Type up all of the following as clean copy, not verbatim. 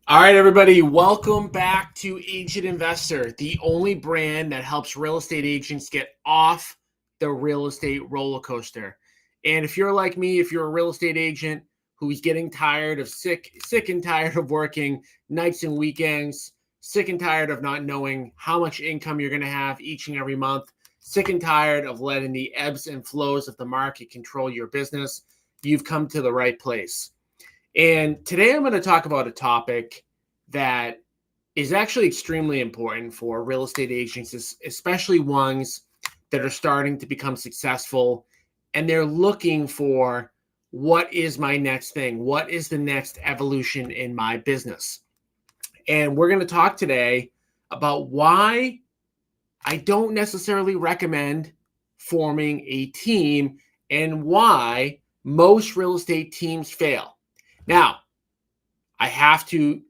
All right, everybody, welcome back to Agent Investor, the only brand that helps real estate agents get off the real estate roller coaster. And if you're like me, if you're a real estate agent who's getting tired of sick and tired of working nights and weekends, sick and tired of not knowing how much income you're going to have each and every month, sick and tired of letting the ebbs and flows of the market control your business, you've come to the right place. And today I'm going to talk about a topic that is actually extremely important for real estate agents, especially ones that are starting to become successful and they're looking for what is my next thing? What is the next evolution in my business? And we're going to talk today about why I don't necessarily recommend forming a team and why most real estate teams fail. Now, I have to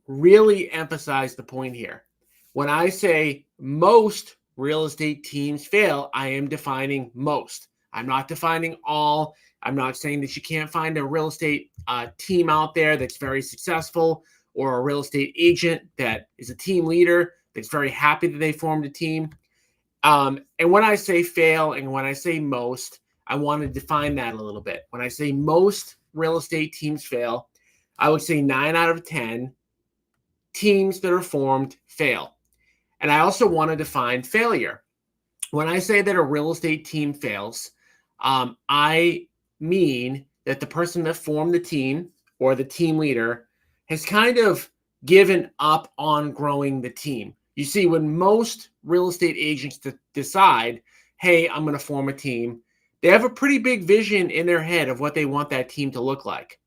really emphasize the point here. When I say most real estate teams fail, I am defining most. I'm not defining all. I'm not saying that you can't find a real estate team out there that's very successful or a real estate agent that is a team leader that's very happy that they formed a team. And when I say fail and when I say most, I want to define that a little bit. When I say most real estate teams fail, I would say 9 out of 10 teams that are formed fail. And I also want to define failure. When I say that a real estate team fails, I mean that the person that formed the team or the team leader has kind of given up on growing the team. You see, when most real estate agents decide, hey, I'm going to form a team, they have a pretty big vision in their head of what they want that team to look like.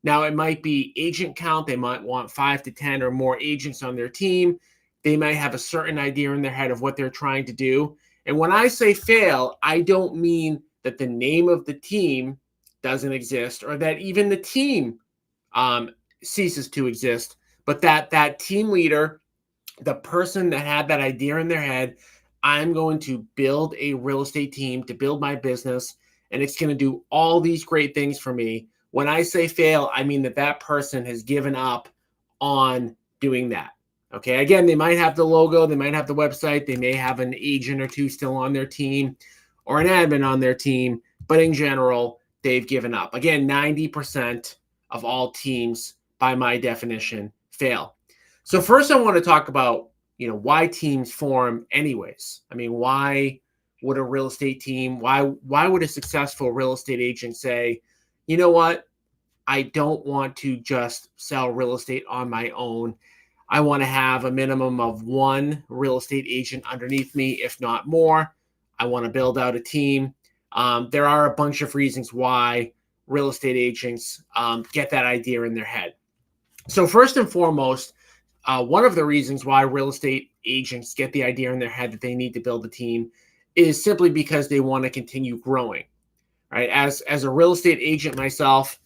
Now, it might be agent count. They might want 5 to 10 or more agents on their team. They might have a certain idea in their head of what they're trying to do. And when I say fail, I don't mean that the name of the team doesn't exist or that even the team ceases to exist, but that team leader, the person that had that idea in their head, I'm going to build a real estate team to build my business, and it's going to do all these great things for me. When I say fail, I mean that person has given up on doing that. Okay. Again, they might have the logo, they might have the website, they may have an agent or two still on their team or an admin on their team, but in general, they've given up. Again, 90% of all teams, by my definition, fail. So first I want to talk about, why teams form anyways. I mean, why would a real estate team, why would a successful real estate agent say, you know what? I don't want to just sell real estate on my own. I want to have a minimum of one real estate agent underneath me, if not more. I want to build out a team. There are a bunch of reasons why real estate agents get that idea in their head. So first and foremost, one of the reasons why real estate agents get the idea in their head that they need to build a team is simply because they want to continue growing. Right? As a real estate agent myself,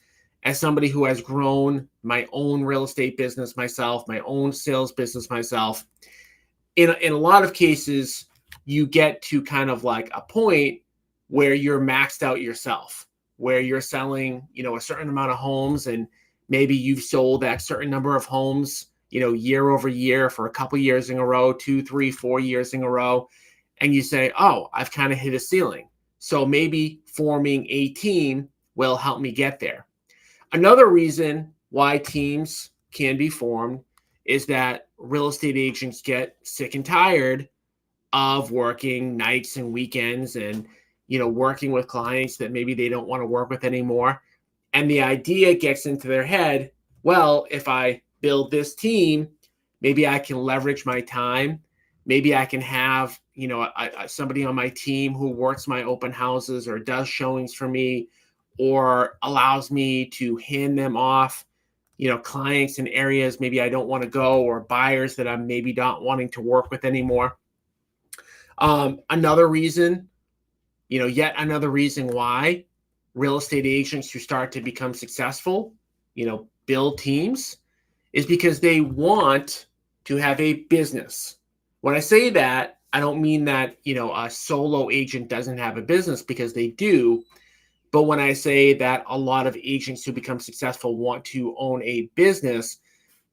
as somebody who has grown my own real estate business myself, my own sales business myself, in a lot of cases, you get to kind of like a point where you're maxed out yourself, where you're selling, a certain amount of homes, and maybe you've sold that certain number of homes, year over year for a couple years in a row, 2, 3, 4 years in a row. And you say, oh, I've kind of hit a ceiling. So maybe forming a team will help me get there. Another reason why teams can be formed is that real estate agents get sick and tired of working nights and weekends and, working with clients that maybe they don't want to work with anymore. And the idea gets into their head, well, if I build this team, maybe I can leverage my time. Maybe I can have, somebody on my team who works my open houses or does showings for me or allows me to hand them off, clients in areas maybe I don't want to go or buyers that I'm maybe not wanting to work with anymore. Another reason, yet another reason why real estate agents who start to become successful, build teams is because they want to have a business. When I say that, I don't mean that, a solo agent doesn't have a business, because they do. But when I say that a lot of agents who become successful want to own a business,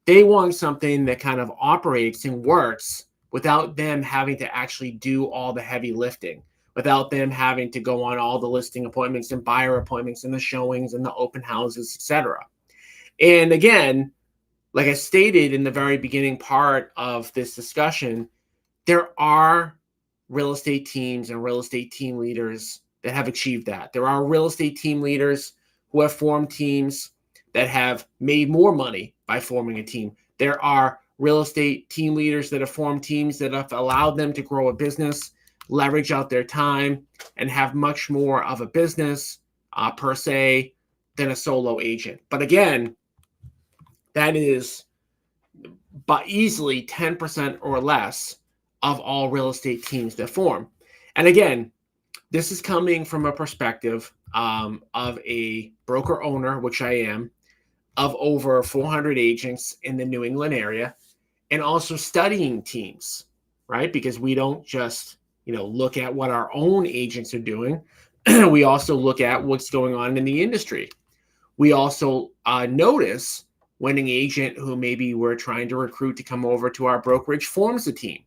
They want something that kind of operates and works without them having to actually do all the heavy lifting, without them having to go on all the listing appointments and buyer appointments and the showings and the open houses, etc. And again, like I stated in the very beginning part of this discussion, there are real estate teams and real estate team leaders that have achieved that. There are real estate team leaders who have formed teams that have made more money by forming a team. There are real estate team leaders that have formed teams that have allowed them to grow a business, leverage out their time, and have much more of a business per se than a solo agent. But again, that is by easily 10% or less of all real estate teams that form. And again, this is coming from a perspective of a broker owner, which I am, of over 400 agents in the New England area, and also studying teams, right? Because we don't just, look at what our own agents are doing. We also look at what's going on in the industry. We also notice when an agent who maybe we're trying to recruit to come over to our brokerage forms a team.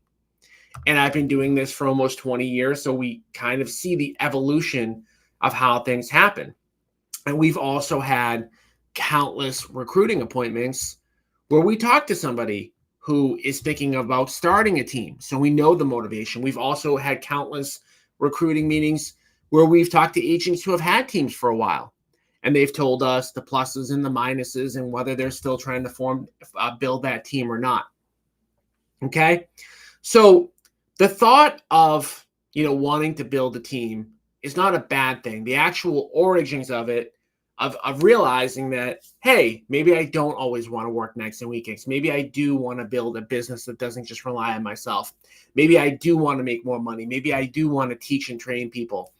And I've been doing this for almost 20 years, so we kind of see the evolution of how things happen. And we've also had countless recruiting appointments where we talk to somebody who is thinking about starting a team. So we know the motivation. We've also had countless recruiting meetings where we've talked to agents who have had teams for a while. And they've told us the pluses and the minuses and whether they're still trying to build that team or not. Okay. So the thought of, wanting to build a team is not a bad thing. The actual origins of it, of realizing that, hey, maybe I don't always want to work nights and weekends. Maybe I do want to build a business that doesn't just rely on myself. Maybe I do want to make more money. Maybe I do want to teach and train people.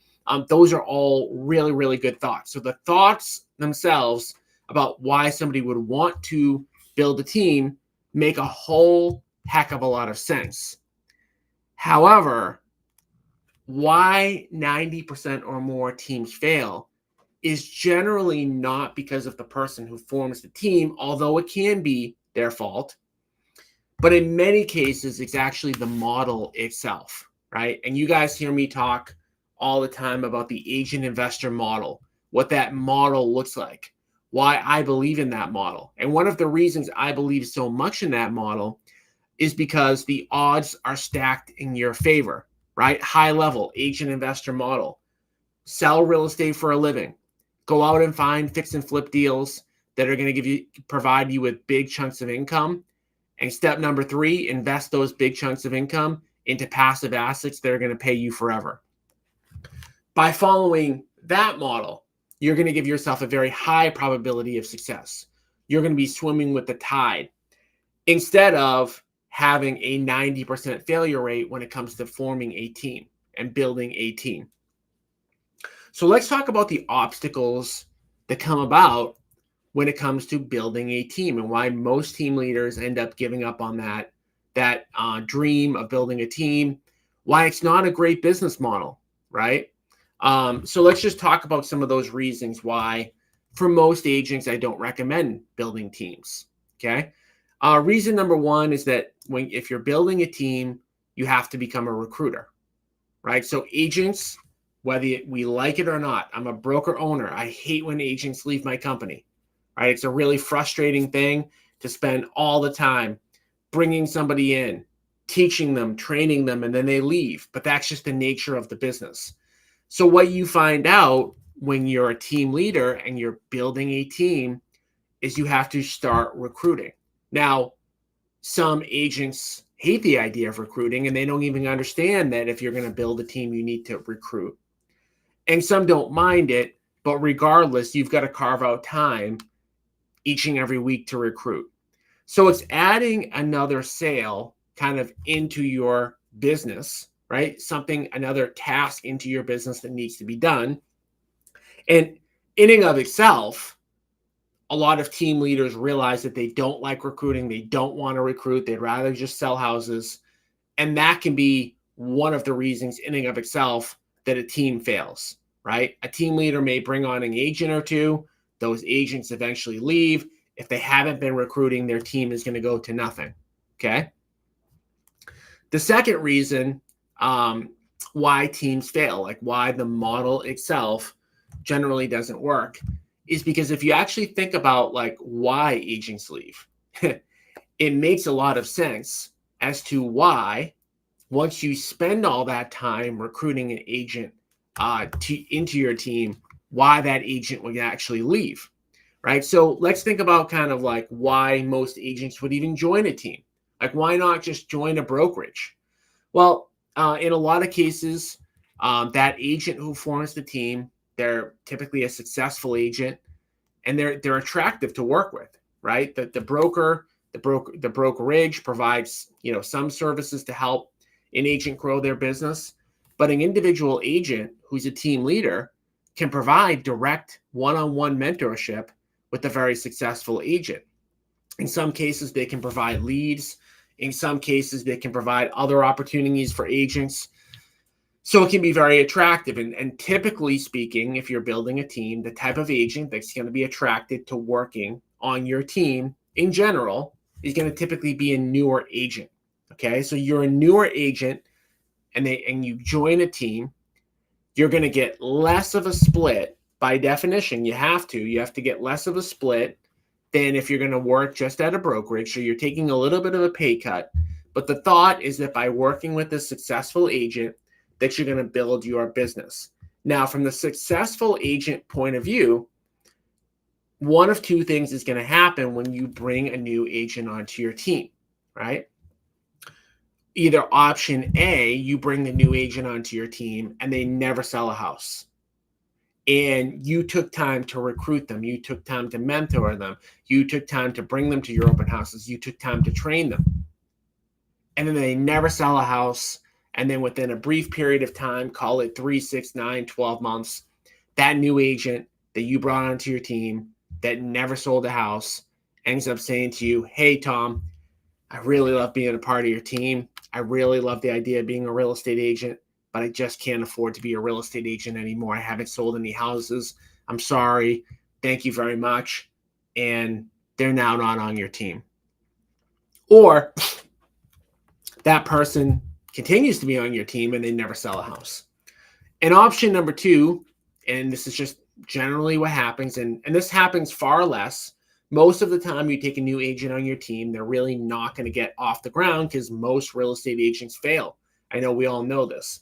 Those are all really, really good thoughts. So the thoughts themselves about why somebody would want to build a team make a whole heck of a lot of sense. However, why 90% or more teams fail is generally not because of the person who forms the team, although it can be their fault. But in many cases, it's actually the model itself, right? And you guys hear me talk all the time about the agent investor model, what that model looks like, why I believe in that model. And one of the reasons I believe so much in that model is because the odds are stacked in your favor, right? High level agent investor model. Sell real estate for a living. Go out and find fix and flip deals that are going to provide you with big chunks of income. And step number 3, invest those big chunks of income into passive assets that are going to pay you forever. By following that model, you're going to give yourself a very high probability of success. You're going to be swimming with the tide instead of having a 90% failure rate when it comes to forming a team and building a team. So let's talk about the obstacles that come about when it comes to building a team and why most team leaders end up giving up on that dream of building a team, why it's not a great business model, right? So let's just talk about some of those reasons why, for most agents, I don't recommend building teams, okay? Reason number 1 is that if you're building a team, you have to become a recruiter, right? So agents, whether we like it or not, I'm a broker owner. I hate when agents leave my company, right? It's a really frustrating thing to spend all the time bringing somebody in, teaching them, training them, and then they leave. But that's just the nature of the business. So what you find out when you're a team leader and you're building a team is you have to start recruiting. Now, some agents hate the idea of recruiting and they don't even understand that if you're going to build a team, you need to recruit. And some don't mind it, but regardless, you've got to carve out time each and every week to recruit. So it's adding another sale kind of into your business, right? Another task into your business that needs to be done. And in and of itself, a lot of team leaders realize that they don't like recruiting. They don't want to recruit. They'd rather just sell houses. And that can be one of the reasons in and of itself that a team fails, right? A team leader may bring on an agent or two. Those agents eventually leave. If they haven't been recruiting, their team is going to go to nothing. Okay. The second reason why teams fail, like why the model itself generally doesn't work, is because if you actually think about like why agents leave, it makes a lot of sense as to why, once you spend all that time recruiting an agent into your team, why that agent would actually leave, right? So let's think about kind of like why most agents would even join a team. Like, why not just join a brokerage? Well, in a lot of cases, that agent who forms the team, they're typically a successful agent, and they're attractive to work with, right? The brokerage provides some services to help an agent grow their business, but an individual agent who's a team leader can provide direct one-on-one mentorship with a very successful agent. In some cases, they can provide leads. In some cases, they can provide other opportunities for agents. So it can be very attractive. And typically speaking, if you're building a team, the type of agent that's going to be attracted to working on your team in general is going to typically be a newer agent. Okay, so you're a newer agent and you join a team, you're going to get less of a split. By definition, you have to get less of a split than if you're going to work just at a brokerage. So you're taking a little bit of a pay cut. But the thought is that by working with a successful agent, that you're going to build your business. Now, from the successful agent point of view, one of two things is going to happen when you bring a new agent onto your team, right? Either option A, you bring the new agent onto your team and they never sell a house. And you took time to recruit them. You took time to mentor them. You took time to bring them to your open houses. You took time to train them. And then they never sell a house. And then within a brief period of time, call it 3, 6, 9, 12 months, that new agent that you brought onto your team that never sold a house ends up saying to you, hey, Tom, I really love being a part of your team. I really love the idea of being a real estate agent, but I just can't afford to be a real estate agent anymore. I haven't sold any houses. I'm sorry. Thank you very much. And they're now not on your team. Or that person continues to be on your team and they never sell a house. And option number two, and this is just generally what happens, and this happens far less. Most of the time you take a new agent on your team, they're really not going to get off the ground because most real estate agents fail. I know we all know this.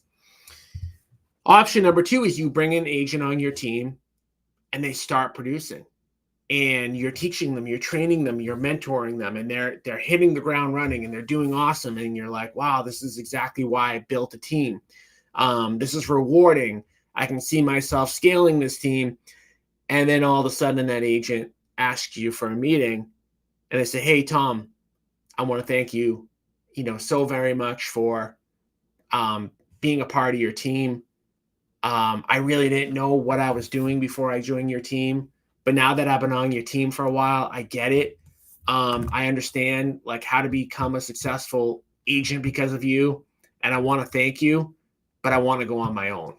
Option number two is you bring an agent on your team and they start producing. And you're teaching them, you're training them, you're mentoring them, and they're hitting the ground running and they're doing awesome. And you're like, wow, this is exactly why I built a team. This is rewarding. I can see myself scaling this team. And then all of a sudden that agent asks you for a meeting and they say, hey, Tom, I want to thank you, so very much for being a part of your team. I really didn't know what I was doing before I joined your team. But now that I've been on your team for a while, I get it. I understand like how to become a successful agent because of you. And I want to thank you, but I want to go on my own.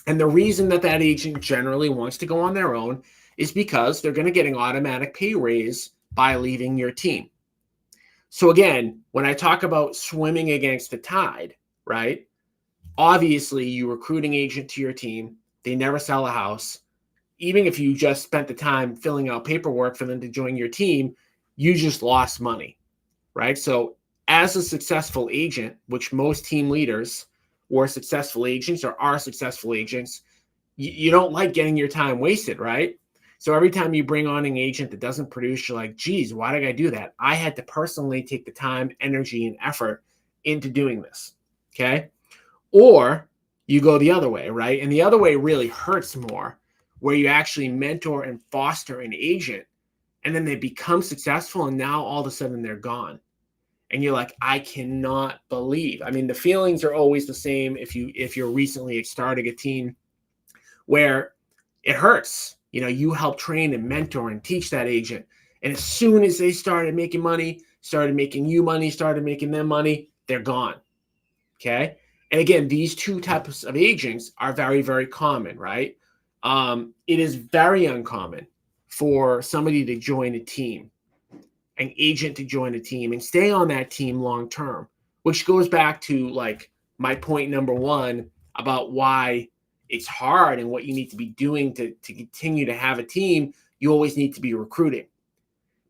And the reason that agent generally wants to go on their own is because they're going to get an automatic pay raise by leaving your team. So again, when I talk about swimming against the tide, right? Obviously, you recruit an agent to your team. They never sell a house. Even if you just spent the time filling out paperwork for them to join your team, you just lost money, right? So as a successful agent, which most team leaders or successful agents or are successful agents, you don't like getting your time wasted, right? So every time you bring on an agent that doesn't produce, you're like, geez, why did I do that? I had to personally take the time, energy, and effort into doing this, okay? Or you go the other way, right? And the other way really hurts more, where you actually mentor and foster an agent and then they become successful and now all of a sudden they're gone. And you're like, I cannot believe. I mean, the feelings are always the same if you're recently starting a team where it hurts. You help train and mentor and teach that agent. And as soon as they started making money, started making you money, started making them money, they're gone. Okay. And again, these two types of agents are very, very common, right? It is very uncommon for somebody to join a team, an agent to join a team and stay on that team long term, which goes back to like my point number one about why it's hard and what you need to be doing to continue to have a team. You always need to be recruiting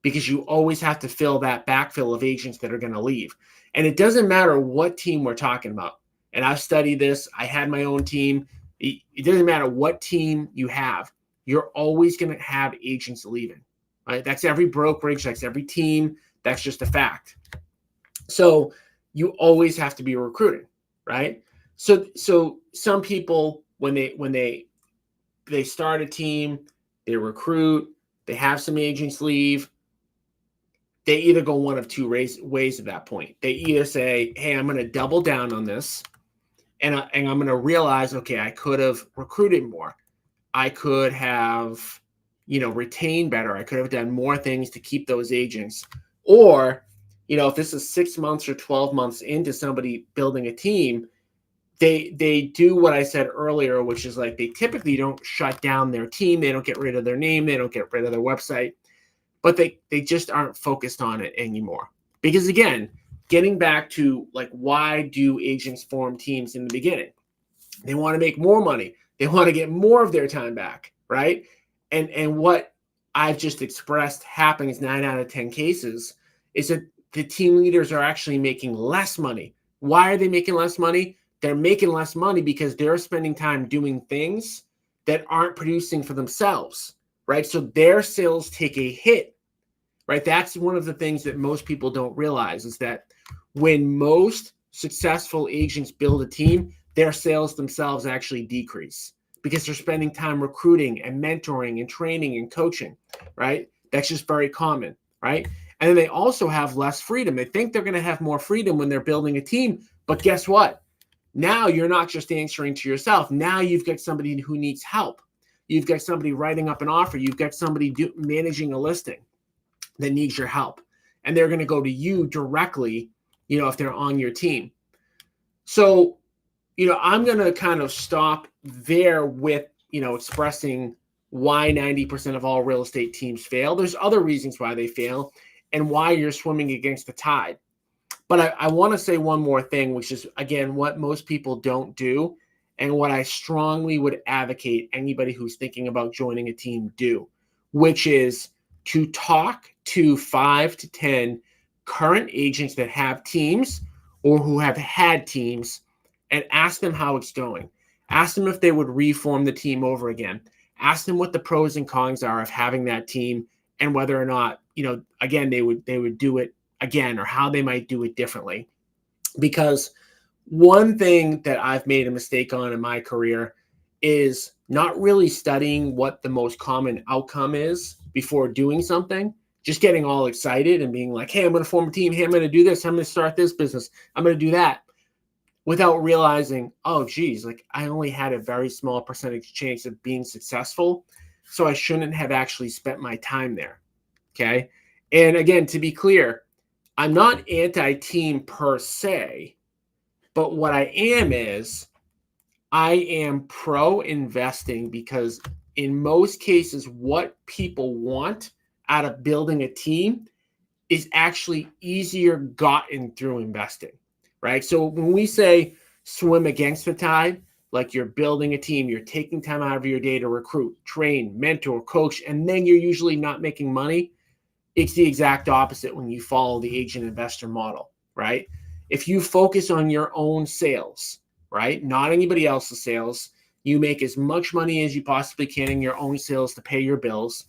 because you always have to fill that backfill of agents that are going to leave. And it doesn't matter what team we're talking about. And I've studied this. I had my own team. It doesn't matter what team you have. You're always going to have agents leaving, right? That's every brokerage. That's every team. That's just a fact. So you always have to be recruiting, right? So some people, when they start a team, they recruit, they have some agents leave, they either go one of two ways at that point. They either say, hey, I'm going to double down on this, and I'm going to realize, okay, I could have recruited more. I could have, retained better. I could have done more things to keep those agents. Or, if this is 6 months or 12 months into somebody building a team, they do what I said earlier, which is like they typically don't shut down their team. They don't get rid of their name. They don't get rid of their website. But they just aren't focused on it anymore. Because again, getting back to like, why do agents form teams in the beginning? They want to make more money. They want to get more of their time back, right? And what I've just expressed happens 9 out of 10 cases is that the team leaders are actually making less money. Why are they making less money? They're making less money because they're spending time doing things that aren't producing for themselves, right? So their sales take a hit, right? That's one of the things that most people don't realize is that when most successful agents build a team, their sales themselves actually decrease because they're spending time recruiting and mentoring and training and coaching, right? That's just very common, right? And then they also have less freedom. They think they're going to have more freedom when they're building a team, but guess what? Now you're not just answering to yourself. Now you've got somebody who needs help. You've got somebody writing up an offer. You've got somebody managing a listing that needs your help. And they're going to go to you directly, if they're on your team. So, I'm going to kind of stop there with, expressing why 90% of all real estate teams fail. There's other reasons why they fail and why you're swimming against the tide. But I want to say one more thing, which is, again, what most people don't do and what I strongly would advocate anybody who's thinking about joining a team do, which is to talk to 5 to 10 current agents that have teams or who have had teams and ask them how it's going. Ask them if they would reform the team over again. Ask them what the pros and cons are of having that team and whether or not, again, they would do it again or how they might do it differently. Because one thing that I've made a mistake on in my career is not really studying what the most common outcome is before doing something, just getting all excited and being like, hey, I'm going to form a team. Hey, I'm going to do this. I'm going to start this business. I'm going to do that without realizing, oh, geez, like I only had a very small percentage chance of being successful. So I shouldn't have actually spent my time there. Okay. And again, to be clear, I'm not anti-team per se, but what I am is I am pro-investing because in most cases, what people want out of building a team is actually easier gotten through investing, right? So when we say swim against the tide, like you're building a team, you're taking time out of your day to recruit, train, mentor, coach, and then you're usually not making money. It's the exact opposite when you follow the agent investor model, right? If you focus on your own sales, right, not anybody else's sales, you make as much money as you possibly can in your own sales to pay your bills.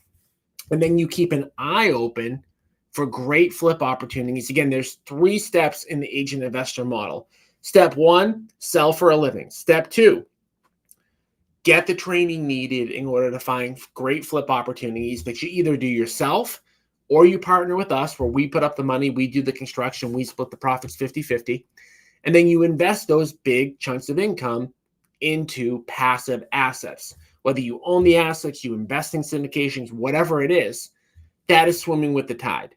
And then you keep an eye open for great flip opportunities. Again, there's 3 steps in the agent investor model. Step 1, sell for a living. Step 2, get the training needed in order to find great flip opportunities that you either do yourself or you partner with us where we put up the money, we do the construction, we split the profits 50-50. And then you invest those big chunks of income into passive assets. Whether you own the assets, you invest in syndications, whatever it is, that is swimming with the tide.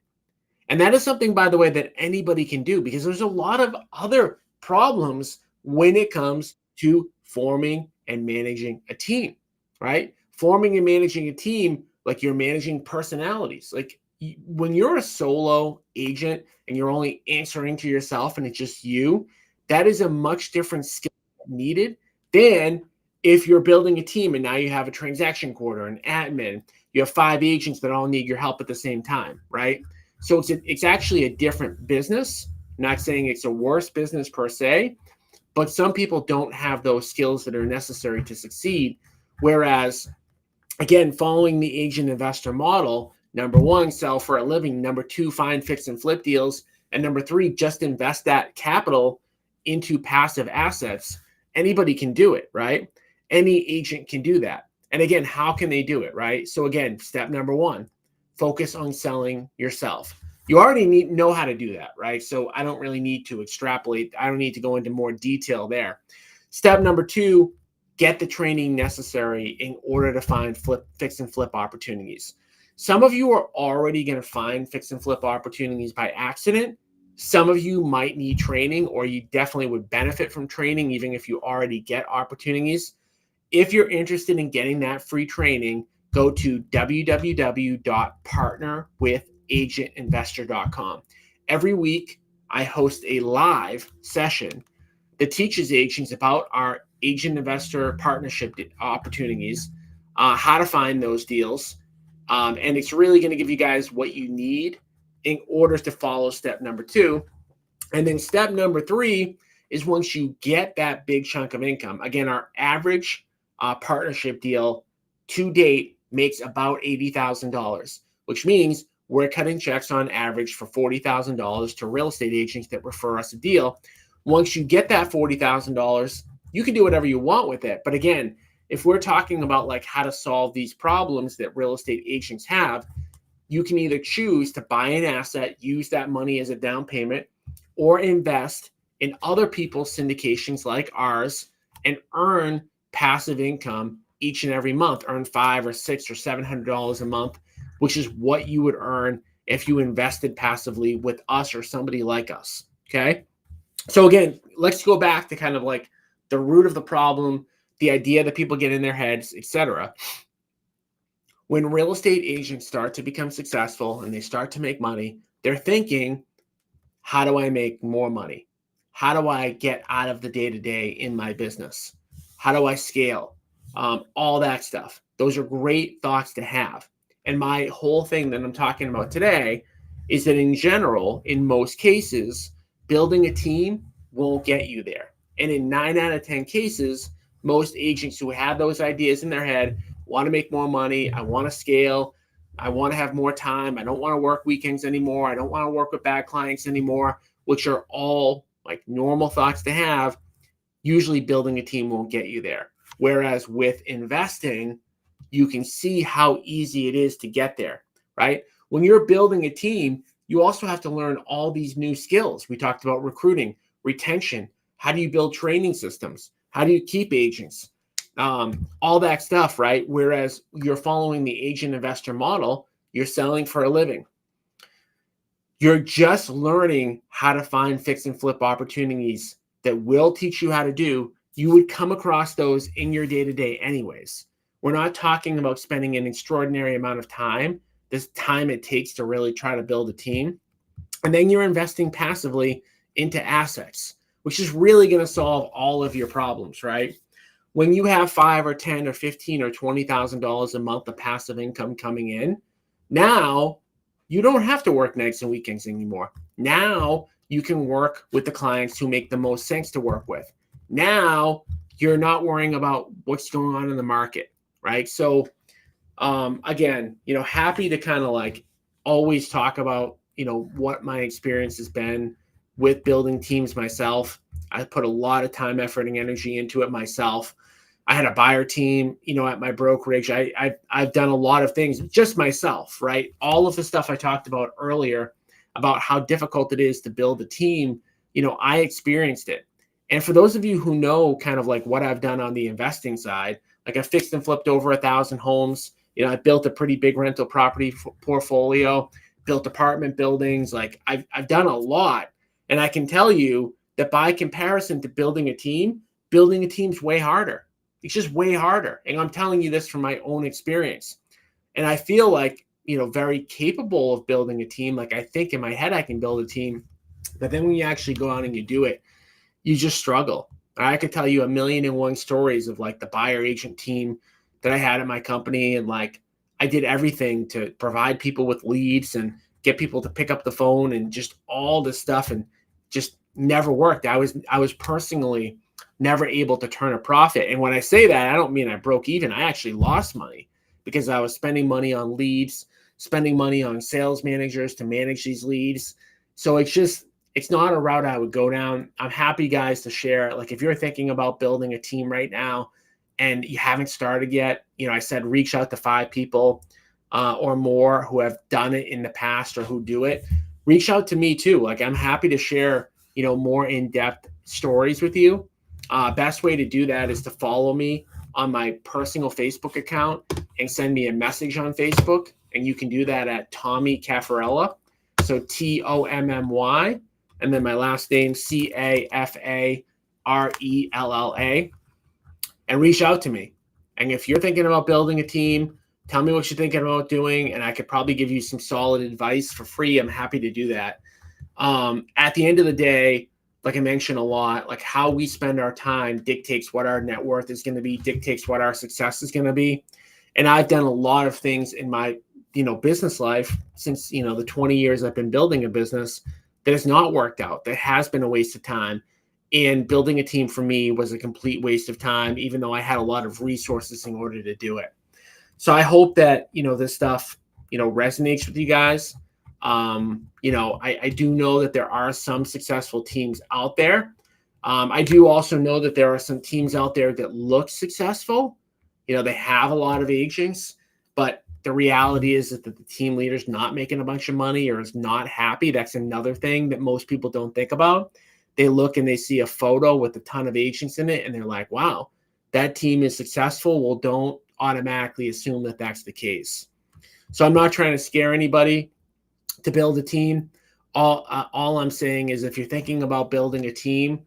And that is something, by the way, that anybody can do because there's a lot of other problems when it comes to forming and managing a team, right? Forming and managing a team Like you're managing personalities. Like when you're a solo agent and you're only answering to yourself and it's just you, that is a much different skill needed than if you're building a team and now you have a transaction coordinator, an admin, you have 5 agents that all need your help at the same time, right? So it's actually a different business. I'm not saying it's a worse business per se, but some people don't have those skills that are necessary to succeed. Whereas, again, following the agent investor model, number one, sell for a living. Number two, find fix and flip deals. And number three, just invest that capital into passive assets. Anybody can do it, right? Any agent can do that. And again, how can they do it, right? So again, step number one, focus on selling yourself. You already know how to do that, right? So I don't really need to extrapolate. I don't need to go into more detail there. Step number two, get the training necessary in order to find fix and flip opportunities. Some of you are already going to find fix and flip opportunities by accident. Some of you might need training, or you definitely would benefit from training, even if you already get opportunities. If you're interested in getting that free training, go to www.partnerwithagentinvestor.com. Every week, I host a live session that teaches agents about our agent investor partnership opportunities, how to find those deals. And it's really going to give you guys what you need in order to follow step number two. And then step number three is once you get that big chunk of income. Again, our average partnership deal to date makes about $80,000, which means we're cutting checks on average for $40,000 to real estate agents that refer us a deal. Once you get that $40,000, you can do whatever you want with it. But again, if we're talking about like how to solve these problems that real estate agents have, you can either choose to buy an asset, use that money as a down payment, or invest in other people's syndications like ours and earn passive income each and every month, earn $500 or $600 or $700 a month, which is what you would earn if you invested passively with us or somebody like us. Okay. So again, let's go back to kind of like the root of the problem, the idea that people get in their heads, etc. When real estate agents start to become successful and they start to make money, they're thinking, how do I make more money? How do I get out of the day-to-day in my business? How do I scale? All that stuff. Those are great thoughts to have. And my whole thing that I'm talking about today is that in general, in most cases, building a team won't get you there. And in 9 out of 10 cases, most agents who have those ideas in their head want to make more money. I want to scale. I want to have more time. I don't want to work weekends anymore. I don't want to work with bad clients anymore, which are all like normal thoughts to have. Usually building a team won't get you there. Whereas with investing, you can see how easy it is to get there, right? When you're building a team, you also have to learn all these new skills. We talked about recruiting, retention. How do you build training systems? How do you keep agents? All that stuff, right? Whereas you're following the agent investor model, you're selling for a living. You're just learning how to find fix and flip opportunities that will teach you how to do. You would come across those in your day-to-day anyways. We're not talking about spending an extraordinary amount of time, this time it takes to really try to build a team. And then you're investing passively into assets, which is really going to solve all of your problems, right? When you have $5 or $10 or $15 or $20,000 a month of passive income coming in, now you don't have to work nights and weekends anymore. Now you can work with the clients who make the most sense to work with. Now you're not worrying about what's going on in the market, right? So again, happy to kind of like always talk about, what my experience has been with building teams myself. I put a lot of time, effort, and energy into it myself. I had a buyer team, at my brokerage. I've done a lot of things just myself, right? All of the stuff I talked about earlier about how difficult it is to build a team, I experienced it. And for those of you who know kind of like what I've done on the investing side, like I fixed and flipped over 1,000 homes. I built a pretty big rental property portfolio, built apartment buildings. Like I've done a lot. And I can tell you that by comparison to building a team's way harder. It's just way harder. And I'm telling you this from my own experience. And I feel like, very capable of building a team. Like I think in my head I can build a team, but then when you actually go out and you do it, you just struggle. I could tell you a million and one stories of like the buyer agent team that I had at my company. And like I did everything to provide people with leads and get people to pick up the phone and just all this stuff, and just never worked. I was personally never able to turn a profit. And when I say that, I don't mean I broke even. I actually lost money because I was spending money on leads, spending money on sales managers to manage these leads. So it's not a route I would go down. I'm happy, guys, to share. Like if you're thinking about building a team right now and you haven't started yet, I said reach out to 5 people or more who have done it in the past or who do it. Reach out to me too. Like I'm happy to share, more in-depth stories with you. Best way to do that is to follow me on my personal Facebook account and send me a message on Facebook. And you can do that at Tommy Caffarella. So Tommy, and then my last name, Caffarella, and reach out to me. And if you're thinking about building a team, tell me what you're thinking about doing, and I could probably give you some solid advice for free. I'm happy to do that. At the end of the day, like I mentioned a lot, like how we spend our time dictates what our net worth is going to be, dictates what our success is going to be. And I've done a lot of things in my, business life since, the 20 years I've been building a business that has not worked out, that has been a waste of time. And building a team for me was a complete waste of time, even though I had a lot of resources in order to do it. So I hope that, this stuff, resonates with you guys. I do know that there are some successful teams out there. I do also know that there are some teams out there that look successful. They have a lot of agents, but the reality is that the team leader's not making a bunch of money or is not happy. That's another thing that most people don't think about. They look and they see a photo with a ton of agents in it, and they're like, wow, that team is successful. Well, don't automatically assume that that's the case. So I'm not trying to scare anybody to build a team. All I'm saying is if you're thinking about building a team,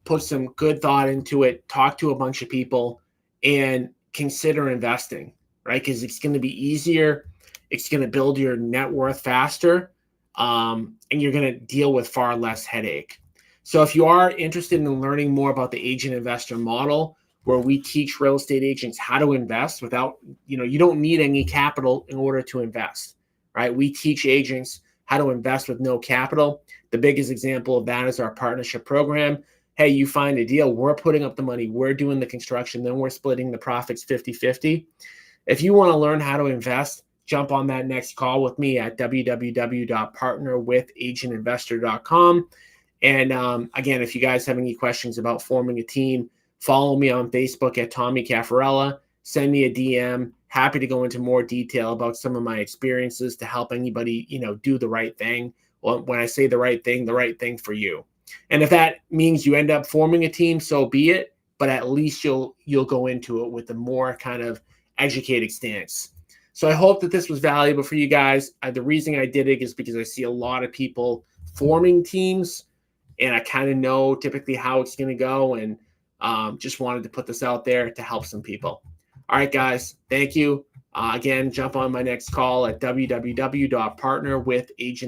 put some good thought into it, talk to a bunch of people, and consider investing, right? Because it's going to be easier. It's going to build your net worth faster, and you're going to deal with far less headache. So if you are interested in learning more about the agent investor model, where we teach real estate agents how to invest without, you don't need any capital in order to invest, right? We teach agents how to invest with no capital. The biggest example of that is our partnership program. Hey, you find a deal, we're putting up the money, we're doing the construction, then we're splitting the profits 50-50. If you want to learn how to invest, jump on that next call with me at www.partnerwithagentinvestor.com. And again, if you guys have any questions about forming a team, follow me on Facebook at Tommy Caffarella. Send me a DM. Happy to go into more detail about some of my experiences to help anybody, do the right thing. Well, when I say the right thing for you. And if that means you end up forming a team, so be it. But at least you'll go into it with a more kind of educated stance. So I hope that this was valuable for you guys. The reason I did it is because I see a lot of people forming teams, and I kind of know typically how it's going to go, and just wanted to put this out there to help some people. All right, guys, thank you. Again, jump on my next call at www.partnerwithagent